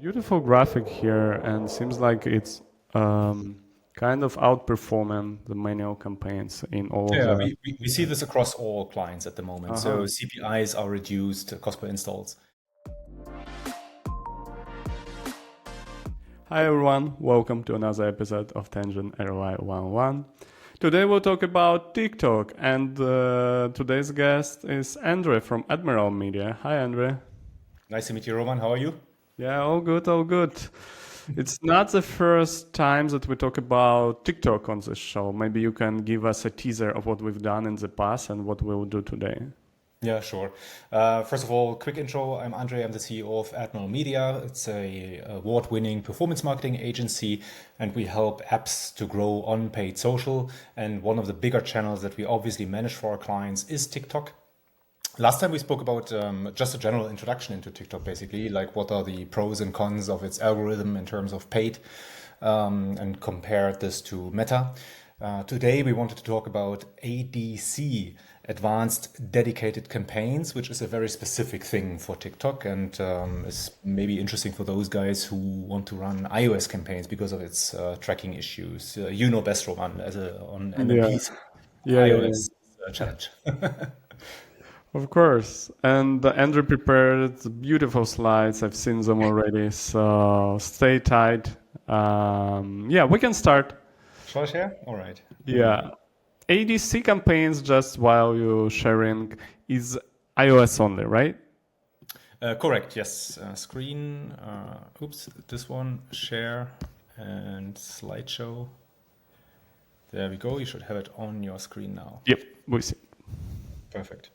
Beautiful graphic here, and seems like it's kind of outperforming the manual campaigns in all of Yeah, the. we see this across all clients at the moment. Uh-huh. So CPIs are reduced, cost per installs. Hi everyone, welcome to another episode of Tangent ROI 101. Today we'll talk about TikTok, and today's guest is Andre from Admiral Media. Hi Andre. Nice to meet you, Roman. How are you? Yeah, all good, all good. It's not the first time that we talk about TikTok on this show. Maybe you can give us a teaser of what we've done in the past and what we'll do today. Yeah, sure. First of all, quick intro. I'm Andre. I'm the CEO of Admiral Media. It's a award-winning performance marketing agency, and we help apps to grow on paid social. And one of the bigger channels that we obviously manage for our clients is TikTok. Last time we spoke about just a general introduction into TikTok, basically, like what are the pros and cons of its algorithm in terms of paid, and compared this to Meta. Today we wanted to talk about ADC, Advanced Dedicated Campaigns, which is a very specific thing for TikTok and is maybe interesting for those guys who want to run iOS campaigns because of its tracking issues. You know best, Roman, on Yeah, MMP's yeah. iOS challenge. Of course. And Andrew prepared beautiful slides. I've seen them already. So stay tight. Yeah, we can start. Shall I share? All right. Yeah. ADC campaigns, just while you're sharing, is iOS only, right? Correct, yes. Screen, oops, this one, share and slideshow. There we go. You should have it on your screen now. Yep, we see. Perfect.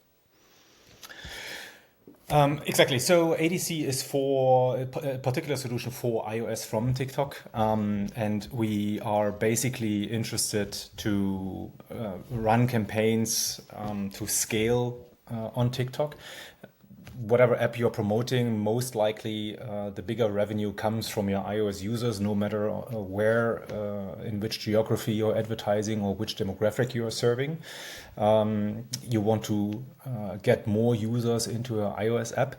Exactly. So ADC is for a particular solution for iOS from TikTok, and we are basically interested to run campaigns to scale on TikTok. Whatever app you're promoting, most likely the bigger revenue comes from your iOS users, no matter where, in which geography you're advertising or which demographic you are serving. You want to get more users into your iOS app.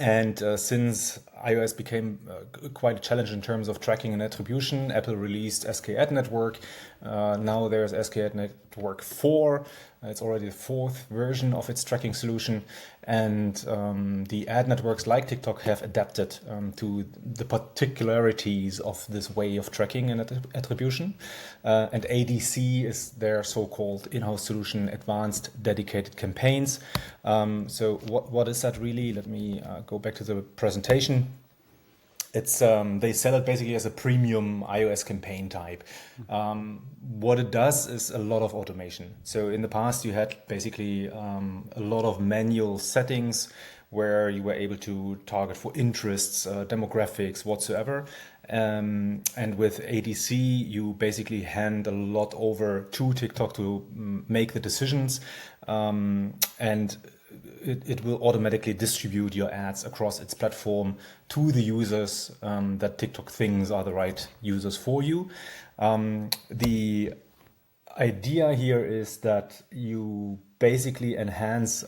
And since iOS became quite a challenge in terms of tracking and attribution, Apple released SK Network. Now there's SK Network 4. It's already the fourth version of its tracking solution. And the ad networks like TikTok have adapted to the particularities of this way of tracking and attribution. And ADC is their so-called in-house solution, Advanced Dedicated Campaigns. So what is that really? Let me go back to the presentation. It's they sell it basically as a premium iOS campaign type. What it does is a lot of automation. So in the past, you had basically a lot of manual settings where you were able to target for interests, demographics, whatsoever. And with ADC, you basically hand a lot over to TikTok to make the decisions. And it will automatically distribute your ads across its platform to the users that TikTok thinks are the right users for you. The idea here is that you basically enhance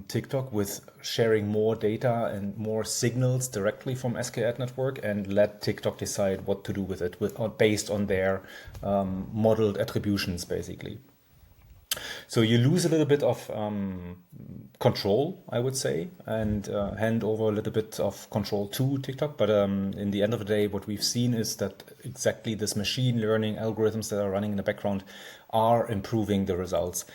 TikTok with sharing more data and more signals directly from SK Ad Network and let TikTok decide what to do with it based on their modeled attributions, basically. So you lose a little bit of control, I would say, and hand over a little bit of control to TikTok. But in the end of the day, what we've seen is that exactly this machine learning algorithms that are running in the background are improving the results.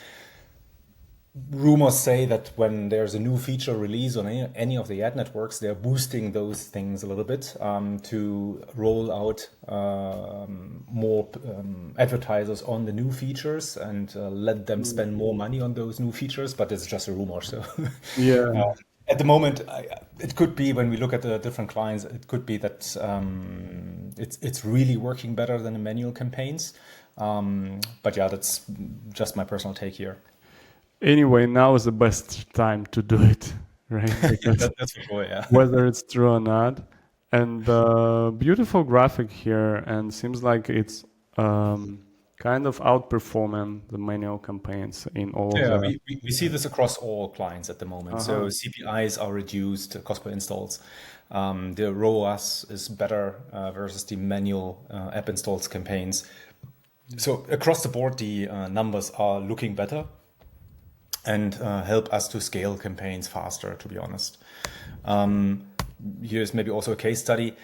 Rumors say that when there's a new feature release on any of the ad networks, they're boosting those things a little bit to roll out more advertisers on the new features and let them spend more money on those new features. But it's just a rumor. So Yeah. at the moment, it could be when we look at the different clients, it could be that it's really working better than the manual campaigns. But yeah, that's just my personal take here. Anyway, now is the best time to do it, right? Yeah, Because that's for sure. Yeah. whether it's true or not. And beautiful graphic here, and seems like it's kind of outperforming the manual campaigns in all of Yeah, the. we see this across all clients at the moment. Uh-huh. So CPIs are reduced, cost per installs. The ROAS is better versus the manual app installs campaigns. So across the board, the numbers are looking better and help us to scale campaigns faster, to be honest. Here's maybe also a case study.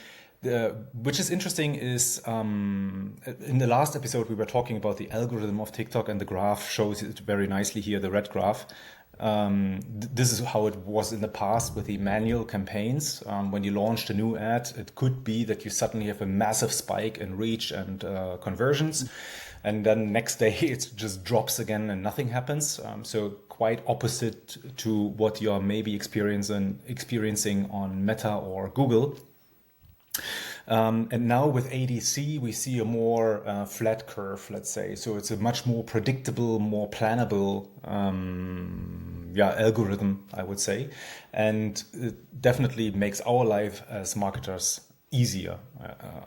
Which is interesting is in the last episode we were talking about the algorithm of TikTok, and the graph shows it very nicely here, the red graph. This is how it was in the past with the manual campaigns. When you launched a new ad, it could be that you suddenly have a massive spike in reach and conversions, and then next day it just drops again and nothing happens. So quite opposite to what you are maybe experiencing on Meta or Google. And now with ADC, we see a more flat curve, let's say. So it's a much more predictable, more plannable algorithm, I would say. And it definitely makes our life as marketers easier,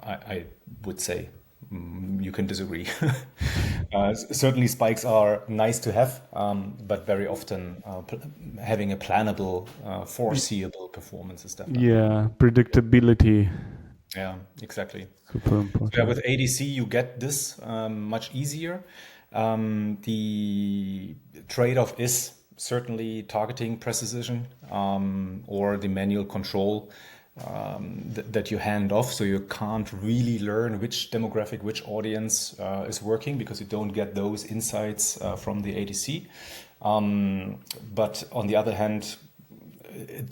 I would say. You can disagree. Certainly spikes are nice to have, but very often having a plannable, foreseeable performance is definitely... Yeah, predictability. Yeah, exactly. Super important. So with ADC, you get this much easier. The trade-off is certainly targeting precision or the manual control that you hand off. So you can't really learn which demographic, which audience is working, because you don't get those insights from the ADC. But on the other hand,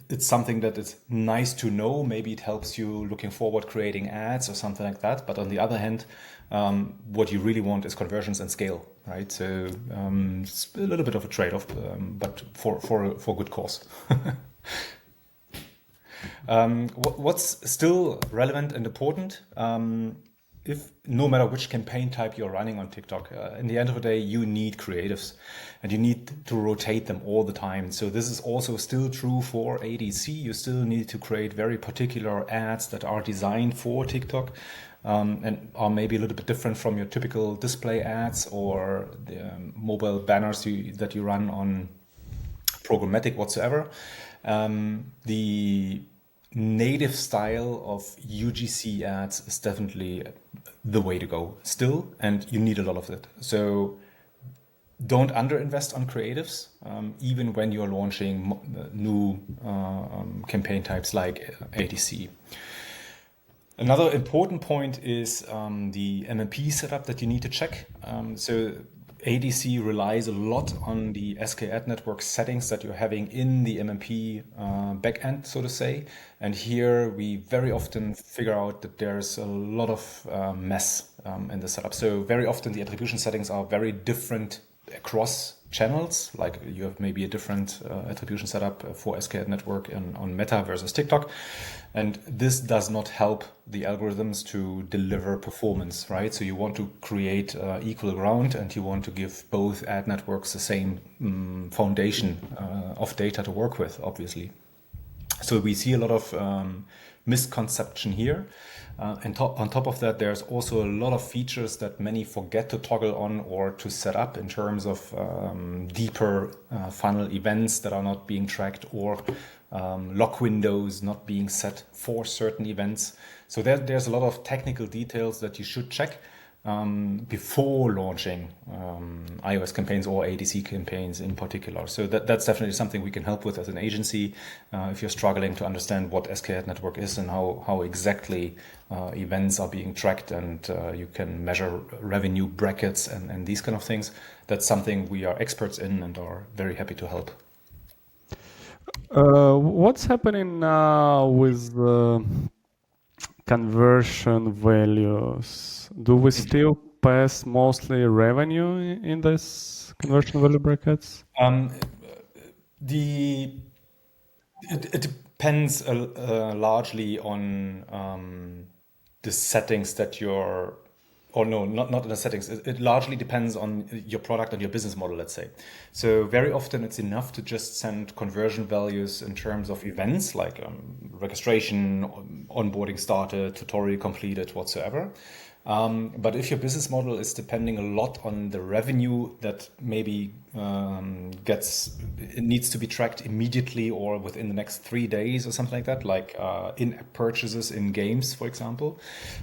it's something that is nice to know. Maybe it helps you looking forward creating ads or something like that. But on the other hand, what you really want is conversions and scale, right? So it's a little bit of a trade-off, but for good cause. What's still relevant and important, if no matter which campaign type you're running on TikTok, in the end of the day, you need creatives and you need to rotate them all the time. So this is also still true for ADC. You still need to create very particular ads that are designed for TikTok and are maybe a little bit different from your typical display ads or the mobile banners that you run on programmatic whatsoever. The native style of UGC ads is definitely the way to go still, and you need a lot of it. So don't underinvest on creatives, even when you're launching new campaign types like ADC. Another important point is the MMP setup that you need to check. So ADC relies a lot on the SK Ad Network settings that you're having in the MMP backend, so to say. And here we very often figure out that there's a lot of mess in the setup. So very often the attribution settings are very different across channels. Like you have maybe a different attribution setup for SK Ad Network on Meta versus TikTok. And this does not help the algorithms to deliver performance, right? So you want to create equal ground, and you want to give both ad networks the same foundation of data to work with, obviously. So we see a lot of misconception here. And on top of that, there's also a lot of features that many forget to toggle on or to set up in terms of deeper funnel events that are not being tracked, or lock windows not being set for certain events. So there's a lot of technical details that you should check before launching iOS campaigns or ADC campaigns in particular. So that's definitely something we can help with as an agency if you're struggling to understand what SK Ad Network is and how exactly events are being tracked, and you can measure revenue brackets and these kind of things. That's something we are experts in and are very happy to help. What's happening now with conversion values? Do we still pass mostly revenue in this conversion value brackets? It depends largely on the settings that you're, or no, not the settings. It largely depends on your product and your business model, let's say. So very often it's enough to just send conversion values in terms of events like registration, onboarding started, tutorial completed, whatsoever. But if your business model is depending a lot on the revenue that maybe it needs to be tracked immediately or within the next 3 days or something like that, like in-app purchases in games, for example,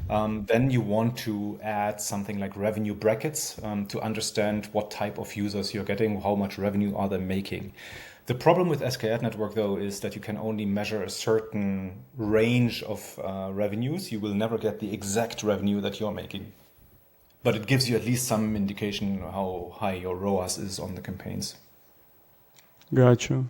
then you want to add something like revenue brackets to understand what type of users you're getting, how much revenue are they making. The problem with SKAd network, though, is that you can only measure a certain range of revenues. You will never get the exact revenue that you're making. But it gives you at least some indication how high your ROAS is on the campaigns. Gotcha.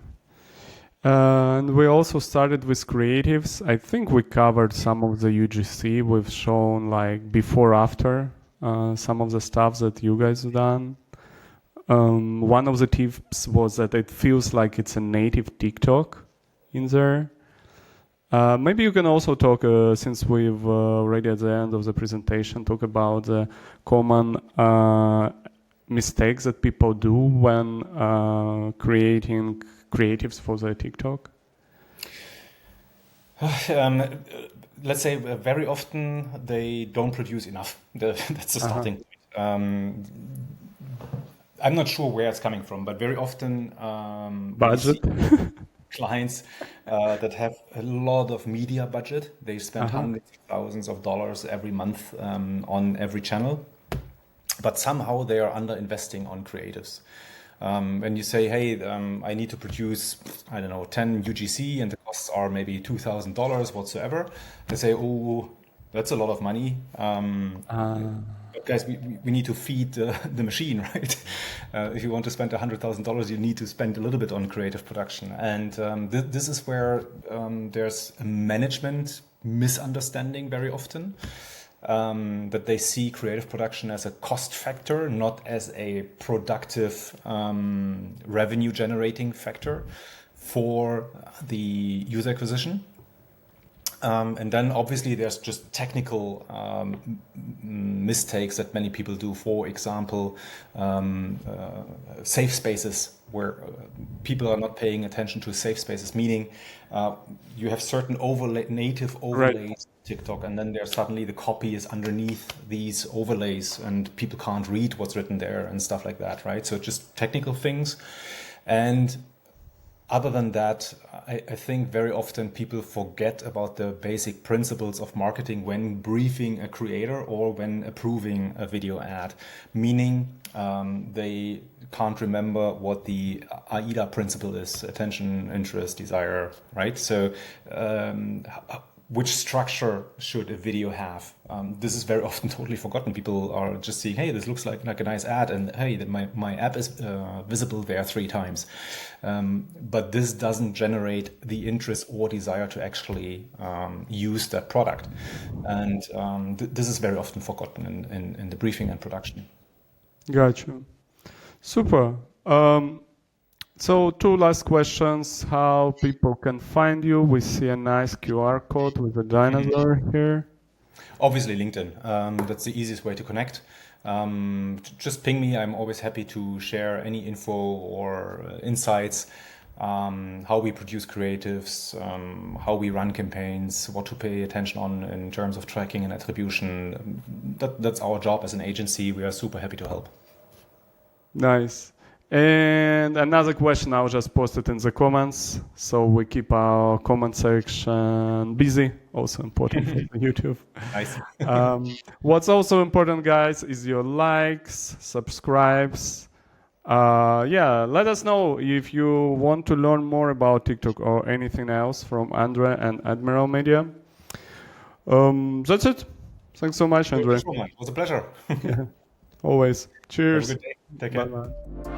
And we also started with creatives. I think we covered some of the UGC. We've shown like before, after, some of the stuff that you guys have done. One of the tips was that it feels like it's a native TikTok in there. Maybe you can also talk, since we've already at the end of the presentation, talk about the common mistakes that people do when creating creatives for their TikTok. Let's say very often they don't produce enough. That's the starting point. I'm not sure where it's coming from, but very often Budget. clients that have a lot of media budget. They spend hundreds of thousands of dollars every month on every channel, but somehow they are under investing on creatives. When you say, hey, I need to produce, I don't know, 10 UGC and the costs are maybe $2,000 whatsoever, they say, oh, that's a lot of money. But guys, we need to feed the machine, right? If you want to spend $100,000, you need to spend a little bit on creative production. And this is where there's a management misunderstanding very often, that they see creative production as a cost factor, not as a productive revenue generating factor for the user acquisition. And then obviously there's just technical mistakes that many people do. For example, safe spaces, where people are not paying attention to safe spaces, meaning you have certain native overlays Right. TikTok, and then there's suddenly the copy is underneath these overlays and people can't read what's written there and stuff like that, right? So just technical things. And other than that, I think very often people forget about the basic principles of marketing when briefing a creator or when approving a video ad, meaning they can't remember what the AIDA principle is: attention, interest, desire, right? So which structure should a video have? This is very often totally forgotten. People are just seeing, hey, this looks like a nice ad, and hey, my app is visible there 3 times. But this doesn't generate the interest or desire to actually use that product. And this is very often forgotten in the briefing and production. Gotcha. Super. So 2 last questions. How people can find you? We see a nice QR code with a dinosaur here. Obviously LinkedIn. That's the easiest way to connect. Just ping me. I'm always happy to share any info or insights, how we produce creatives, how we run campaigns, what to pay attention on in terms of tracking and attribution. That's our job as an agency. We are super happy to help. Nice. And another question I will just post it in the comments, so we keep our comment section busy. Also important for YouTube. Nice. What's also important, guys, is your likes, subscribes. Let us know if you want to learn more about TikTok or anything else from Andre and Admiral Media. That's it. Thanks so much, Andre. It was a pleasure. Always. Cheers. Have a good day. Take care. Bye-bye.